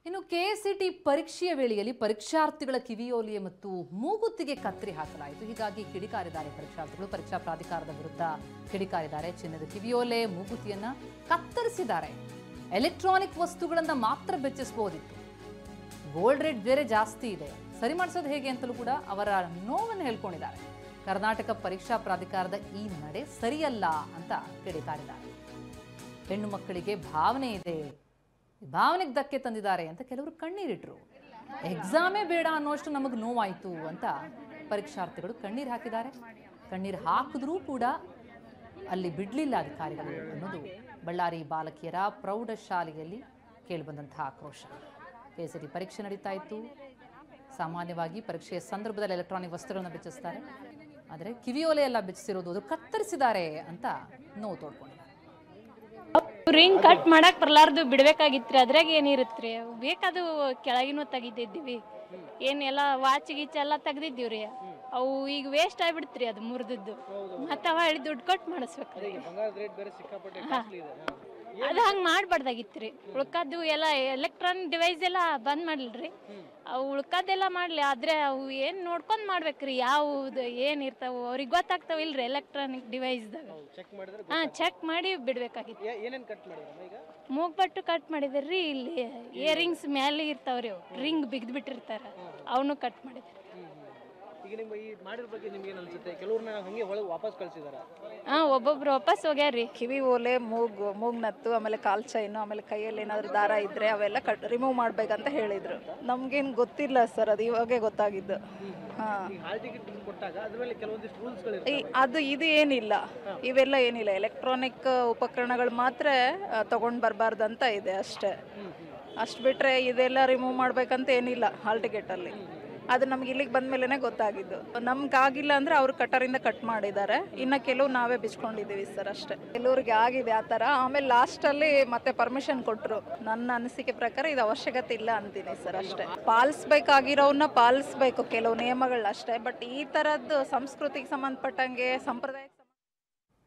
ಇನ್ನು ಕೆಎಸ್ಸಿಟಿ ಪರೀಕ್ಷೆಯ ವೇಳೆಯಲ್ಲಿ ಪರೀಕ್ಷಾರ್ಥಿಗಳ ಕಿವಿಯೋಲೆ ಮತ್ತು ಮೂಗುತ್ತಿಗೆ ಕತ್ತರಿ ಹಾಕಲಾಯಿತು. ಹೀಗಾಗಿ ಕಿಡಿಕಾರಿದ್ದಾರೆ ಪರೀಕ್ಷಾರ್ಥಿಗಳು. ಪರೀಕ್ಷಾ ಪ್ರಾಧಿಕಾರದ ವಿರುದ್ಧ ಕಿಡಿಕಾರಿದ್ದಾರೆ. ಚಿನ್ನದ ಕಿವಿಯೋಲೆ ಮೂಗುತಿಯನ್ನ ಕತ್ತರಿಸಿದ್ದಾರೆ. ಎಲೆಕ್ಟ್ರಾನಿಕ್ ವಸ್ತುಗಳನ್ನ ಮಾತ್ರ ಬೆಚ್ಚಿಸಬಹುದಿತ್ತು. ಗೋಲ್ಡ್ ರೇಟ್ ಬೇರೆ ಜಾಸ್ತಿ ಇದೆ, ಸರಿ ಮಾಡಿಸೋದು ಹೇಗೆ ಅಂತಲೂ ಕೂಡ ಅವರ ನೋವನ್ನು ಹೇಳ್ಕೊಂಡಿದ್ದಾರೆ. ಕರ್ನಾಟಕ ಪರೀಕ್ಷಾ ಪ್ರಾಧಿಕಾರದ ಈ ನಡೆ ಸರಿಯಲ್ಲ ಅಂತ ಕಿಡಿಕಾರಿದ್ದಾರೆ. ಹೆಣ್ಣು ಮಕ್ಕಳಿಗೆ ಭಾವನೆ ಇದೆ, ಭಾವನೆಗೆ ಧಕ್ಕೆ ತಂದಿದ್ದಾರೆ ಅಂತ ಕೆಲವರು ಕಣ್ಣೀರಿಟ್ರು. ಎಕ್ಸಾಮೇ ಬೇಡ ಅನ್ನೋಷ್ಟು ನಮಗೆ ನೋವಾಯಿತು ಅಂತ ಪರೀಕ್ಷಾರ್ಥಿಗಳು ಕಣ್ಣೀರು ಹಾಕಿದ್ದಾರೆ. ಕಣ್ಣೀರು ಹಾಕಿದ್ರೂ ಕೂಡ ಅಲ್ಲಿ ಬಿಡಲಿಲ್ಲ ಅಧಿಕಾರಿಗಳು ಅನ್ನೋದು ಬಳ್ಳಾರಿ ಬಾಲಕಿಯರ ಪ್ರೌಢಶಾಲೆಯಲ್ಲಿ ಕೇಳಿಬಂದಂತಹ ಆಕ್ರೋಶ. ಕೆಎಸ್ಸಿಟಿ ಪರೀಕ್ಷೆ ನಡೀತಾ ಇತ್ತು. ಸಾಮಾನ್ಯವಾಗಿ ಪರೀಕ್ಷೆಯ ಸಂದರ್ಭದಲ್ಲಿ ಎಲೆಕ್ಟ್ರಾನಿಕ್ ವಸ್ತುಗಳನ್ನು ಬೆಚ್ಚಿಸ್ತಾರೆ, ಆದರೆ ಕಿವಿಯೋಲೆ ಎಲ್ಲ ಬೆಚ್ಚಿಸಿರೋದು ಅದು ಕತ್ತರಿಸಿದ್ದಾರೆ ಅಂತ ನೋವು ತೋಡ್ಕೊಂಡಿದ್ದಾರೆ. ರಿಂಗ್ ಕಟ್ ಮಾಡಕ್ ಬರ್ಲಾರ್ದು ಬಿಡ್ಬೇಕಾಗಿತ್ರಿ. ಅದ್ರಾಗ ಏನಿರುತ್ರಿ, ಬೇಕಾದು ಕೆಳಗಿನೂ ತೆಗಿದಿದ್ದೀವಿ. ಏನೆಲ್ಲ ವಾಚ್ ಗೀಚ್ ಎಲ್ಲ ತೆಗ್ದಿದ್ದೀವ್ರಿ. ಅವು ಈಗ ವೇಸ್ಟ್ ಆಗ್ಬಿಡ್ತ್ರಿ, ಅದು ಮುರಿದದ್ದು. ಮತ್ತೆ ಅವ ಹೇಳಿ ದುಡ್ಡು ಕೊಟ್ಟು ಮಾಡಿಸ್ಬೇಕ್ರಿ. ಅದು ಹಂಗೆ ಮಾಡ್ಬಾರ್ದಾಗಿತ್ರಿ. ಉಳ್ಕದ್ದು ಎಲ್ಲ ಎಲೆಕ್ಟ್ರಾನಿಕ್ ಡಿವೈಸ್ ಎಲ್ಲ ಬಂದ್ ಮಾಡ್ಲಿಲ್ರಿ. ಅವು ಉಳ್ಕದ್ದೆಲ್ಲ ಮಾಡ್ಲಿ, ಆದ್ರೆ ಅವು ಏನ್ ನೋಡ್ಕೊಂಡ್ ಮಾಡ್ಬೇಕ್ರಿ. ಯಾವ್ದು ಏನ್ ಇರ್ತಾವ ಅವ್ರಿಗೆ ಗೊತ್ತಾಗ್ತಾವ ಇಲ್ರಿ ಎಲೆಕ್ಟ್ರಾನಿಕ್ ಡಿವೈಸ್ದಾಗ. ಚೆಕ್ ಮಾಡಿ ಬಿಡ್ಬೇಕಾಗಿತ್ತು. ಮೂಗ್ಬಟ್ಟು ಕಟ್ ಮಾಡಿದ್ರಿ. ಇಲ್ಲಿ ಇಯರಿಂಗ್ಸ್ ಮೇಲೆ ಇರ್ತಾವ್ರಿ, ರಿಂಗ್ ಬಿಗ್ದ್ ಬಿಟ್ಟಿರ್ತಾರ, ಅವನು ಕಟ್ ಮಾಡಿದ್ರಿ. ಒಬ್ಬೊಬ್ರು ವಾಪಸ್ ಹೋಗ್ಯಾರ್ರಿ. ಕಿವಿ ಓಲೆ, ಮೂಗ್ ನತ್ತು, ಆಮೇಲೆ ಕಾಲ್ ಚೈನು, ಆಮೇಲೆ ಕೈಯಲ್ಲಿ ಏನಾದ್ರು ದಾರ ಇದ್ರೆ ಅವೆಲ್ಲ ರಿಮೂವ್ ಮಾಡ್ಬೇಕಂತ ಹೇಳಿದ್ರು. ನಮ್ಗೇನು ಗೊತ್ತಿಲ್ಲ ಸರ್, ಅದು ಇವಾಗೆ ಗೊತ್ತಾಗಿದ್ದು. ಅದು ಇದು ಏನಿಲ್ಲ, ಇವೆಲ್ಲ ಏನಿಲ್ಲ. ಎಲೆಕ್ಟ್ರಾನಿಕ್ ಉಪಕರಣಗಳು ಮಾತ್ರ ತಗೊಂಡ್ ಬರಬಾರ್ದಂತ ಇದೆ ಅಷ್ಟೇ. ಅಷ್ಟು ಬಿಟ್ರೆ ಇದೆಲ್ಲ ರಿಮೂವ್ ಮಾಡ್ಬೇಕಂತ ಏನಿಲ್ಲ ಹಾಲ್ ಟಿಕೆಟಲ್ಲಿ. ಅದು ನಮ್ಗೆ ಇಲ್ಲಿಗೆ ಬಂದ್ಮೇಲೆ ಗೊತ್ತಾಗಿದ್ದು. ನಮ್ಗಾಗಿಲ್ಲ ಅಂದ್ರೆ ಅವ್ರು ಕಟರಿಂದ ಕಟ್ ಮಾಡಿದ್ದಾರೆ. ಇನ್ನು ಕೆಲವು ನಾವೇ ಬಿಚ್ಕೊಂಡಿದ್ದೀವಿ ಸರ್ ಅಷ್ಟೇ. ಕೆಲವ್ರಿಗೆ ಆಗಿದೆ ಆ ಥರ. ಆಮೇಲೆ ಲಾಸ್ಟಲ್ಲಿ ಮತ್ತೆ ಪರ್ಮಿಷನ್ ಕೊಟ್ಟರು. ನನ್ನ ಅನಿಸಿಕೆ ಪ್ರಕಾರ ಇದು ಅವಶ್ಯಕತೆ ಇಲ್ಲ ಅಂತೀನಿ ಸರ್ ಅಷ್ಟೇ. ಪಾಲಿಸ್ಬೇಕಾಗಿರೋವನ್ನ ಪಾಲಿಸ್ಬೇಕು, ಕೆಲವು ನಿಯಮಗಳನ್ನ ಅಷ್ಟೇ. ಬಟ್ ಈ ಥರದ್ದು ಸಂಸ್ಕೃತಿಗೆ ಸಂಬಂಧಪಟ್ಟಂಗೆ, ಸಂಪ್ರದಾಯ